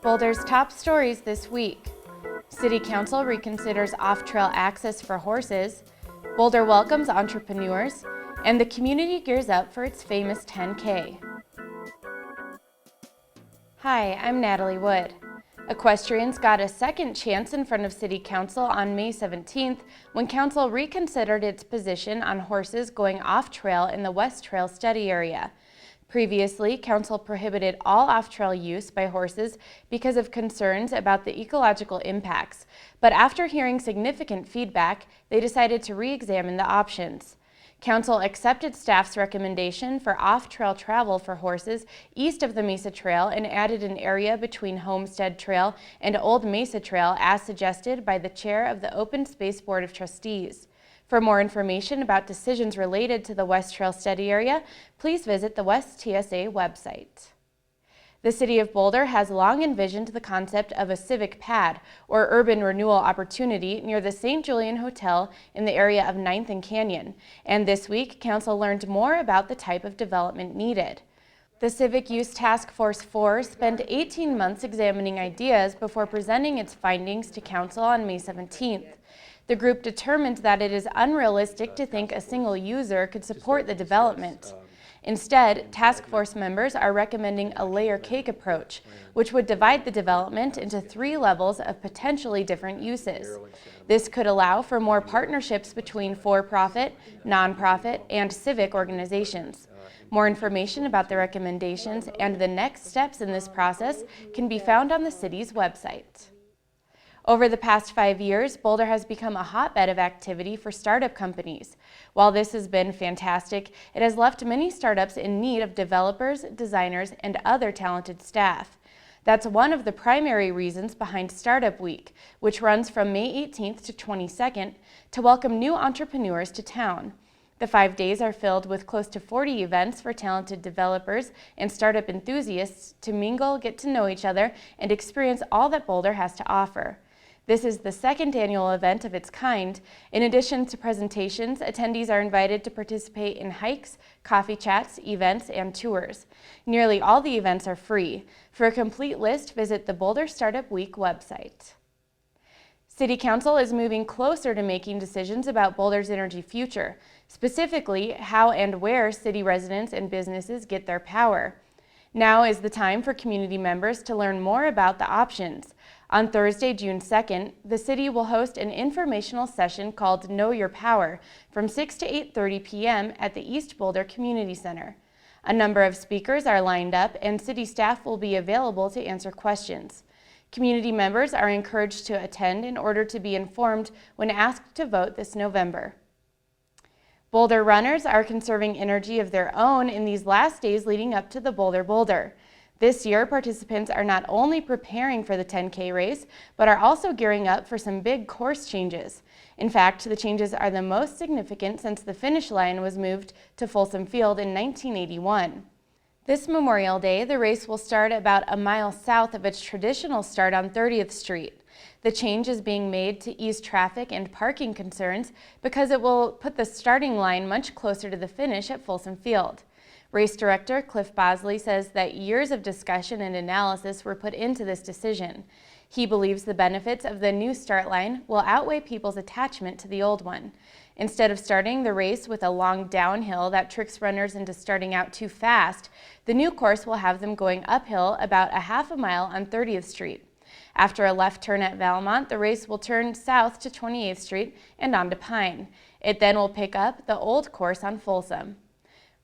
Boulder's top stories this week. City Council reconsiders off-trail access for horses. Boulder welcomes entrepreneurs. And the community gears up for its famous 10K. Hi, I'm Natalie Wood. Equestrians got a second chance in front of City Council on May 17th when Council reconsidered its position on horses going off-trail in the West Trail study area. Previously, Council prohibited all off-trail use by horses because of concerns about the ecological impacts, but after hearing significant feedback, they decided to re-examine the options. Council accepted staff's recommendation for off-trail travel for horses east of the Mesa Trail and added an area between Homestead Trail and Old Mesa Trail as suggested by the chair of the Open Space Board of Trustees. For more information about decisions related to the West Trail study area, please visit the West TSA website. The City of Boulder has long envisioned the concept of a Civic Pad, or urban renewal opportunity, near the St. Julian Hotel in the area of 9th and Canyon, and this week, Council learned more about the type of development needed. The Civic Use Task Force 4 spent 18 months examining ideas before presenting its findings to Council on May 17th. The group determined that it is unrealistic to think a single user could support the development. Instead, task force members are recommending a layer cake approach, which would divide the development into 3 levels of potentially different uses. This could allow for more partnerships between for-profit, nonprofit, and civic organizations. More information about the recommendations and the next steps in this process can be found on the city's website. Over the past 5 years, Boulder has become a hotbed of activity for startup companies. While this has been fantastic, it has left many startups in need of developers, designers, and other talented staff. That's one of the primary reasons behind Startup Week, which runs from May 18th to 22nd to welcome new entrepreneurs to town. The 5 days are filled with close to 40 events for talented developers and startup enthusiasts to mingle, get to know each other, and experience all that Boulder has to offer. This is the second annual event of its kind. In addition to presentations, attendees are invited to participate in hikes, coffee chats, events, and tours. Nearly all the events are free. For a complete list, visit the Boulder Startup Week website. City Council is moving closer to making decisions about Boulder's energy future, specifically how and where city residents and businesses get their power. Now is the time for community members to learn more about the options. On Thursday, June 2nd, the city will host an informational session called Know Your Power from 6 to 8:30 p.m. at the East Boulder Community Center. A number of speakers are lined up and city staff will be available to answer questions. Community members are encouraged to attend in order to be informed when asked to vote this November. Boulder runners are conserving energy of their own in these last days leading up to the Boulder. This year, participants are not only preparing for the 10K race, but are also gearing up for some big course changes. In fact, the changes are the most significant since the finish line was moved to Folsom Field in 1981. This Memorial Day, the race will start about a mile south of its traditional start on 30th Street. The change is being made to ease traffic and parking concerns because it will put the starting line much closer to the finish at Folsom Field. Race director Cliff Bosley says that years of discussion and analysis were put into this decision. He believes the benefits of the new start line will outweigh people's attachment to the old one. Instead of starting the race with a long downhill that tricks runners into starting out too fast, the new course will have them going uphill about a half a mile on 30th Street. After a left turn at Valmont, the race will turn south to 28th Street and on to Pine. It then will pick up the old course on Folsom.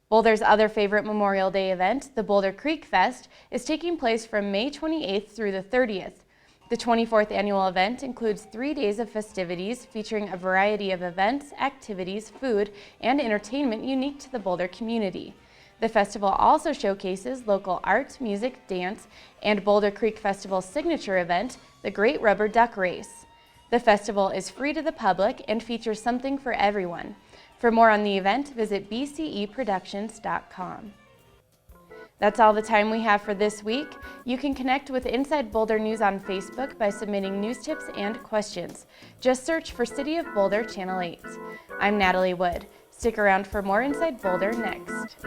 Boulder's other favorite Memorial Day event, the Boulder Creek Fest, is taking place from May 28th through the 30th. The 24th annual event includes 3 days of festivities featuring a variety of events, activities, food, and entertainment unique to the Boulder community. The festival also showcases local art, music, dance, and Boulder Creek Festival's signature event, the Great Rubber Duck Race. The festival is free to the public and features something for everyone. For more on the event, visit bceproductions.com. That's all the time we have for this week. You can connect with Inside Boulder News on Facebook by submitting news tips and questions. Just search for City of Boulder Channel 8. I'm Natalie Wood. Stick around for more Inside Boulder next.